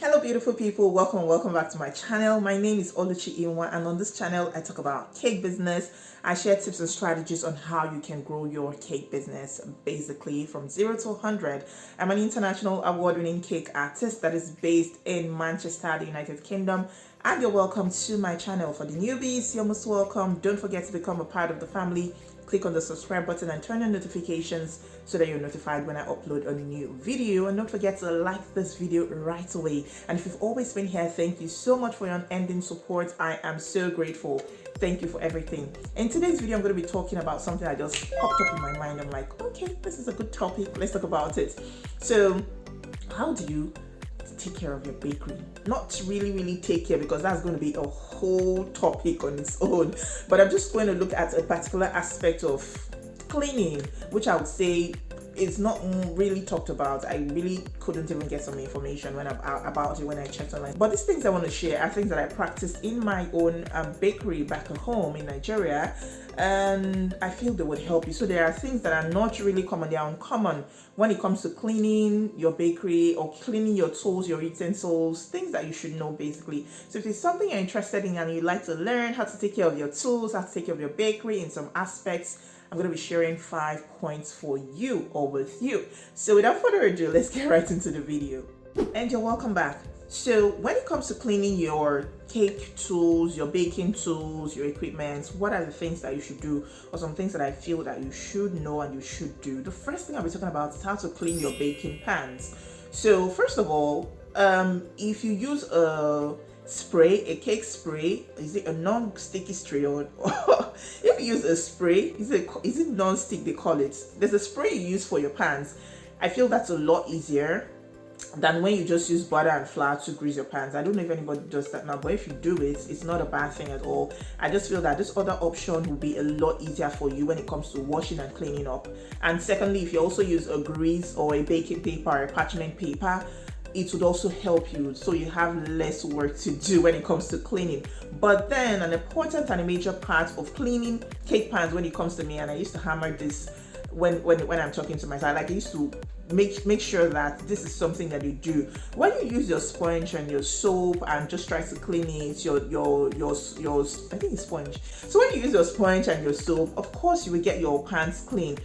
Hello beautiful people, welcome back to my channel. My name is Oluchi Inwa, and on this channel I talk about cake business. I share tips and strategies on how you can grow your cake business basically from 0 to 100. I'm an international award-winning cake artist that is based in Manchester, the United Kingdom, and you're welcome to my channel. For the newbies, you're most welcome. Don't forget to become a part of the family. Click on the subscribe button and turn on notifications so that you're notified when I upload a new video. And don't forget to like this video right away. And if you've always been here, thank you so much for your unending support. I am so grateful. Thank you for everything. In today's video, I'm going to be talking about something that just popped up in my mind. I'm like, okay, this is a good topic. Let's talk about it. So, how do you take care of your bakery? Not really take care, because that's going to be a whole topic on its own, but I'm just going to look at a particular aspect of cleaning, which I would say is not really talked about. I really couldn't even get some information about it when I checked online. But these things I want to share are things that I practice in my own bakery back at home in Nigeria, and I feel they would help you. So there are things that are not really common, they are uncommon when it comes to cleaning your bakery or cleaning your tools, your utensils, things that you should know basically. So if it's something you're interested in and you'd like to learn how to take care of your tools, how to take care of your bakery in some aspects, I'm going to be sharing 5 points for you or with you. So without further ado, let's get right into the video. And you're welcome back. So when it comes to cleaning your cake tools, your baking tools, your equipment, what are the things that you should do, or some things that I feel that you should know and you should do? The first thing I'll be talking about is how to clean your baking pans. So first of all, if you use a cake spray, is it a non-sticky spray, or if you use a spray, is it non-stick they call it? There's a spray you use for your pans. I feel that's a lot easier than when you just use butter and flour to grease your pans. I don't know if anybody does that now, but if you do it, it's not a bad thing at all. I just feel that this other option will be a lot easier for you when it comes to washing and cleaning up. And secondly, if you also use a grease or a baking paper or a parchment paper, it would also help you, so you have less work to do when it comes to cleaning. But then an important and a major part of cleaning cake pans when it comes to me, and I used to hammer this when I'm talking to myself, like I used to make sure that this is something that you do. When you use your sponge and your soap and just try to clean it, your I think it's sponge. So when you use your sponge and your soap, of course you will get your pans clean.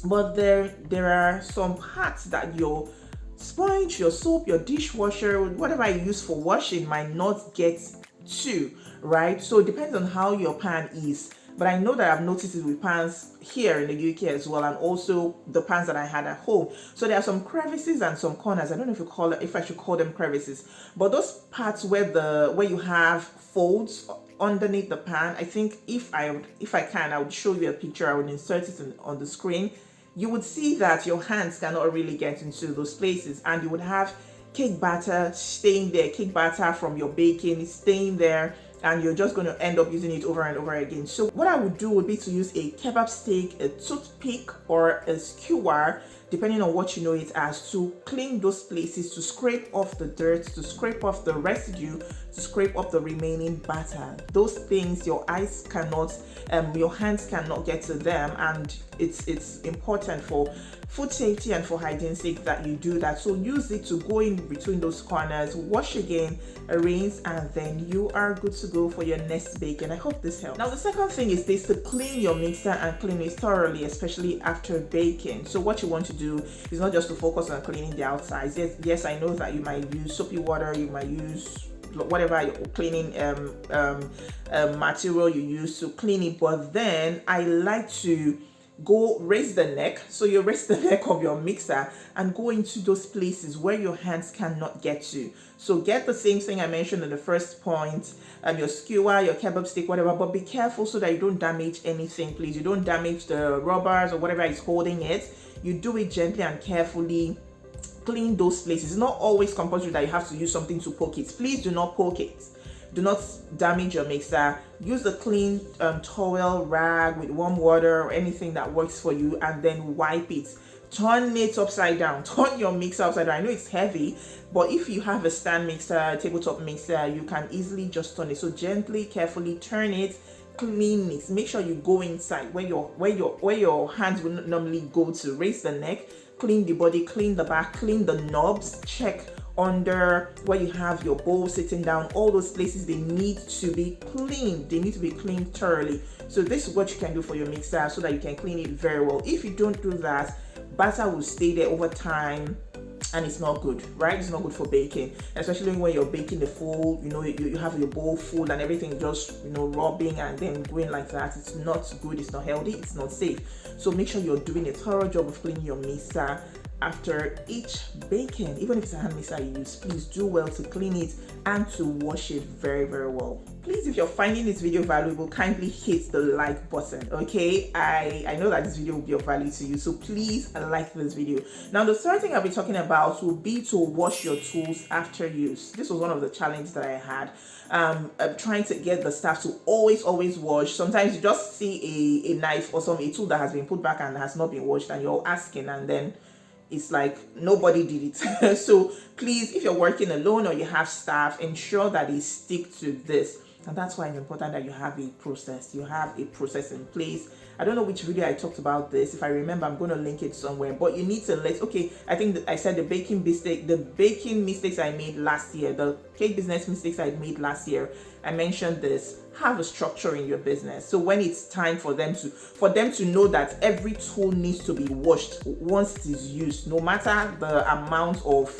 But there are some parts that your sponge, your soap, your dishwasher, whatever you use for washing might not get to, right? So it depends on how your pan is. But I know that I've noticed it with pans here in the UK as well, and also the pans that I had at home. So there are some crevices and some corners. I don't know if I should call them crevices, but those parts where you have folds underneath the pan. I think if I can, I would show you a picture. I would insert it on the screen. You would see that your hands cannot really get into those places, and you would have cake batter staying there, cake batter from your baking staying there, and you're just going to end up using it over and over again. So what I would do would be to use a kebab stick, a toothpick, or a skewer, depending on what you know it as, to clean those places, to scrape off the dirt, to scrape off the residue, to scrape off the remaining batter. Those things your hands cannot get to them, and it's important for food safety and for hygiene's sake that you do that. So use it to go in between those corners, wash again, rinse, and then you are good to go for your next baking. I hope this helps. Now the second thing is this: to clean your mixer and clean it thoroughly, especially after baking. So what you want to do is not just to focus on cleaning the outsides. Yes, I know that you might use soapy water, you might use whatever cleaning material you use to clean it, but then I like to go raise the neck. So you raise the neck of your mixer and go into those places where your hands cannot get to. So get the same thing I mentioned in the first point, your skewer, your kebab stick, whatever, but be careful so that you don't damage anything, please. You don't damage the rubbers or whatever is holding it. You do it gently and carefully. Clean those places. It's not always compulsory that you have to use something to poke it. Please do not poke it. Do not damage your mixer. Use a clean towel, rag with warm water or anything that works for you, and then wipe it. Turn it upside down. Turn your mixer upside down. I know it's heavy, but if you have a stand mixer, a tabletop mixer, you can easily just turn it. So gently, carefully turn it, clean it. Make sure you go inside where your hands will normally go to raise the neck. Clean the body, clean the back, clean the knobs, check under where you have your bowl sitting down, all those places, they need to be cleaned. They need to be cleaned thoroughly. So this is what you can do for your mixer so that you can clean it very well. If you don't do that, batter will stay there over time, and it's not good, right? It's not good for baking, especially when you're baking the full, you have your bowl full and everything just, rubbing and then going like that. It's not good, it's not healthy, it's not safe. So make sure you're doing a thorough job of cleaning your mixer after each baking. Even if it's a hand mixer you use, please do well to clean it and to wash it very, very well. Please, if you're finding this video valuable, kindly hit the like button, okay? I know that this video will be of value to you, so please like this video. Now, the third thing I'll be talking about will be to wash your tools after use. This was one of the challenges that I had, trying to get the staff to always wash. Sometimes you just see a knife or a tool that has been put back and has not been washed, and you're asking, and then it's like nobody did it. So please, if you're working alone or you have staff, ensure that they stick to this. And that's why it's important that you have a process. You have a process in place. I don't know which video I talked about this. If I remember, I'm going to link it somewhere. But you need to I think that I said the baking mistakes I made last year, the cake business mistakes I made last year. I mentioned this. Have a structure in your business. So when it's time for them to know that every tool needs to be washed once it is used, no matter the amount of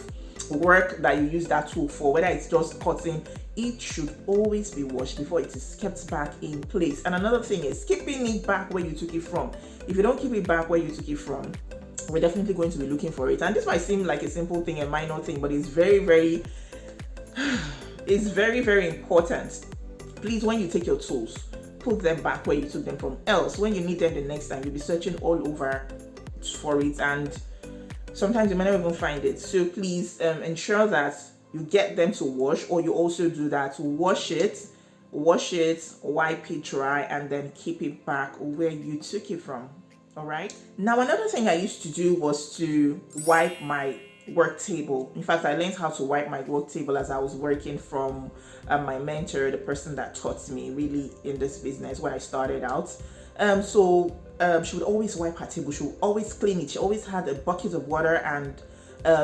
work that you use that tool for, whether it's just cutting, it should always be washed before it is kept back in place. And another thing is keeping it back where you took it from. If you don't keep it back where you took it from, we're definitely going to be looking for it. And this might seem like a simple thing, a minor thing, but it's very, very important. Please, when you take your tools, put them back where you took them from. Else, when you need them the next time, you'll be searching all over for it, and sometimes you might not even find it. So please ensure that you get them to wash, or you also do that. Wash it, wipe it dry, and then keep it back where you took it from. All right. Now, another thing I used to do was to wipe my work table. In fact, I learned how to wipe my work table as I was working from my mentor, the person that taught me really in this business when I started out. She would always wipe her table. She would always clean it. She always had a bucket of water and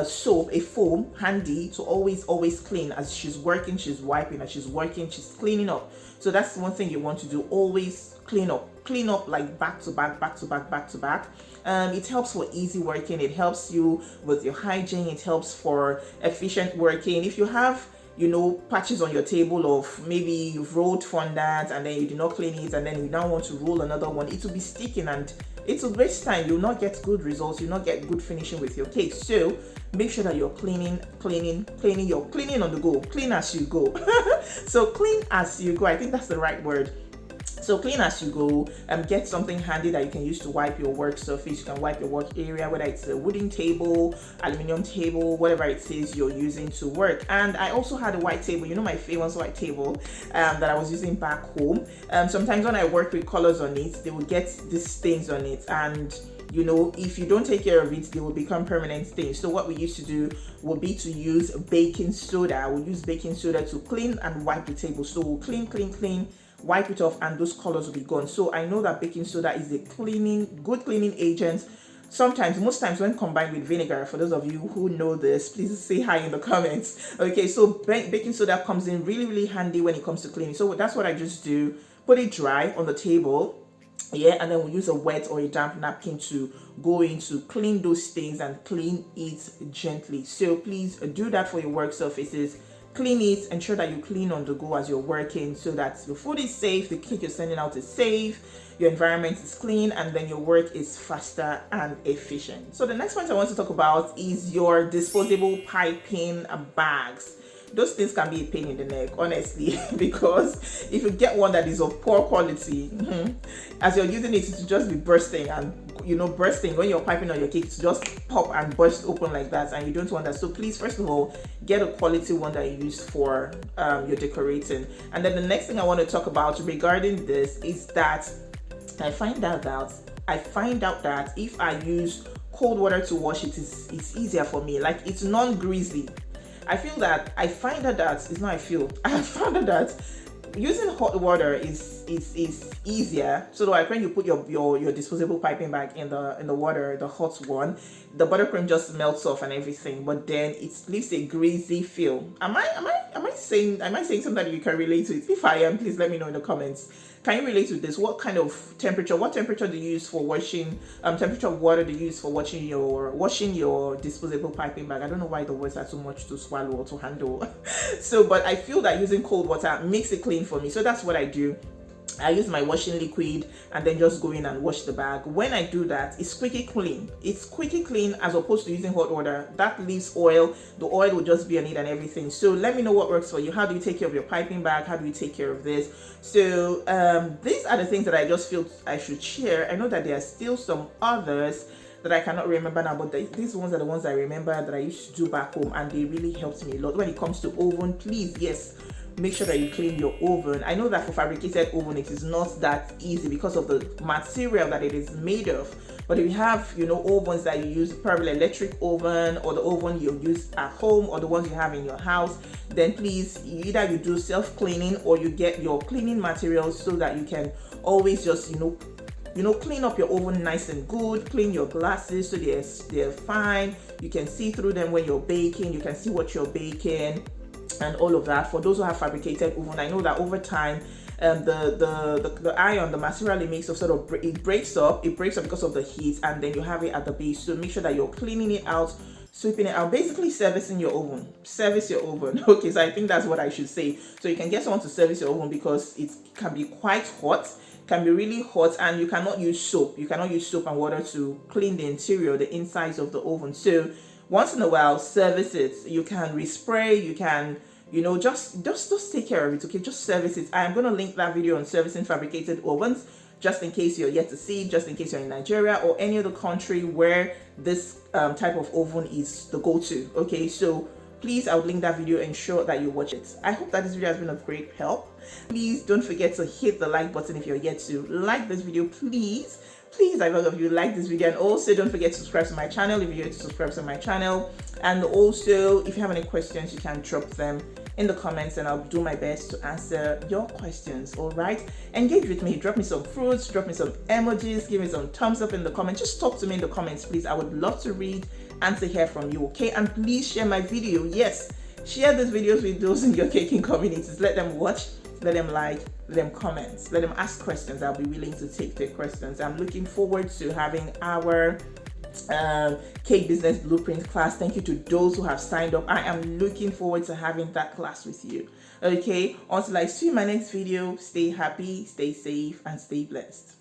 soap, a foam handy to always clean. As she's working, she's wiping. As she's working, she's cleaning up. So that's one thing you want to do. Always clean up like back to back. It helps for easy working. It helps you with your hygiene. It helps for efficient working. If you have patches on your table of maybe you've rolled fondant and then you did not clean it, and then you now want to roll another one, it will be sticking and it will waste time. You'll not get good results. You'll not get good finishing with your cake. So make sure that you're cleaning. You're cleaning on the go. Clean as you go. So clean as you go. I think that's the right word. So clean as you go, get something handy that you can use to wipe your work surface. You can wipe your work area, whether it's a wooden table, aluminum table, whatever it is you're using to work. And I also had a white table, my famous white table that I was using back home. Sometimes when I work with colors on it, they will get these stains on it, and if you don't take care of it, they will become permanent stains. So what we used to do would be to use baking soda. We'll use baking soda to clean and wipe the table. So we'll clean, wipe it off, and those colors will be gone. So I know that baking soda is a good cleaning agent. Most times when combined with vinegar. For those of you who know this, please say hi in the comments. Okay, so baking soda comes in really, really handy when it comes to cleaning. So that's what I just do. Put it dry on the table. Yeah, and then we'll use a wet or a damp napkin to go in to clean those stains and clean it gently. So please do that for your work surfaces. Clean it, ensure that you clean on the go as you're working so that your food is safe, the cake you're sending out is safe, your environment is clean, and then your work is faster and efficient. So the next point I want to talk about is your disposable piping bags. Those things can be a pain in the neck, honestly, because if you get one that is of poor quality, as you're using it, it will just be bursting, and bursting when you're piping on your cake, to just pop and burst open like that, and you don't want that. So please, first of all, get a quality one that you use for your decorating. And then the next thing I want to talk about regarding this is that I find out that if I use cold water to wash it, it's easier for me. Like, it's non-greasy. I find out that using hot water is easier. So like when you put your disposable piping bag in the water, the hot one, the buttercream just melts off and everything, but then it leaves a greasy feel. Am I saying something that you can relate to it? If I am, please let me know in the comments. Can you relate to this? What temperature do you use for washing, temperature of water do you use for washing your disposable piping bag? I don't know why the words are too much to swallow or to handle. So, but I feel that using cold water makes it clean for me. So that's what I do. I use my washing liquid and then just go in and wash the bag. When I do that, it's quickly clean. It's quickly clean as opposed to using hot water. That leaves oil. The oil will just be on it and everything. So let me know what works for you. How do you take care of your piping bag? How do you take care of this? So these are the things that I just feel I should share. I know that there are still some others that I cannot remember now, but these ones are the ones I remember that I used to do back home, and they really helped me a lot. When it comes to oven, please, yes, make sure that you clean your oven. I know that for fabricated oven it is not that easy because of the material that it is made of, but if you have ovens that you use, probably electric oven or the oven you use at home or the ones you have in your house, then please either you do self-cleaning or you get your cleaning materials so that you can always just clean up your oven nice and good. Clean your glasses so they're fine. You can see through them when you're baking. You can see what you're baking and all of that. For those who have fabricated oven, I know that over time the iron, the material it makes of it breaks up because of the heat, and then you have it at the base. So make sure that you're cleaning it out, sweeping it out, basically servicing your oven. Service your oven. Okay, so I think that's what I should say. So you can get someone to service your oven because it can be quite hot, can be really hot, and you cannot use soap. You cannot use soap and water to clean the interior, the insides of the oven. So once in a while, service it. You can respray, you can just take care of it. Okay, just service it. I am going to link that video on servicing fabricated ovens, just in case you're yet to see, just in case you're in Nigeria or any other country where this type of oven is the go-to. Okay, so please, I would link that video, ensure that you watch it. I hope that this video has been of great help. Please don't forget to hit the like button if you're yet to like this video. Please, I beg of you, like this video, and also don't forget to subscribe to my channel if you're yet to subscribe to my channel. And also, if you have any questions, you can drop them in the comments and I'll do my best to answer your questions. All right, engage with me, drop me some fruits, drop me some emojis, give me some thumbs up in the comments. Just talk to me in the comments, please. I would love to read and to hear from you. Okay, and please share my video. Yes, share these videos with those in your caking communities. Let them watch, let them like, let them comment, let them ask questions. I'll be willing to take their questions. I'm looking forward to having our cake business blueprint class. Thank you to those who have signed up. I am looking forward to having that class with you. Okay, until I see you in my next video, stay happy, stay safe, and stay blessed.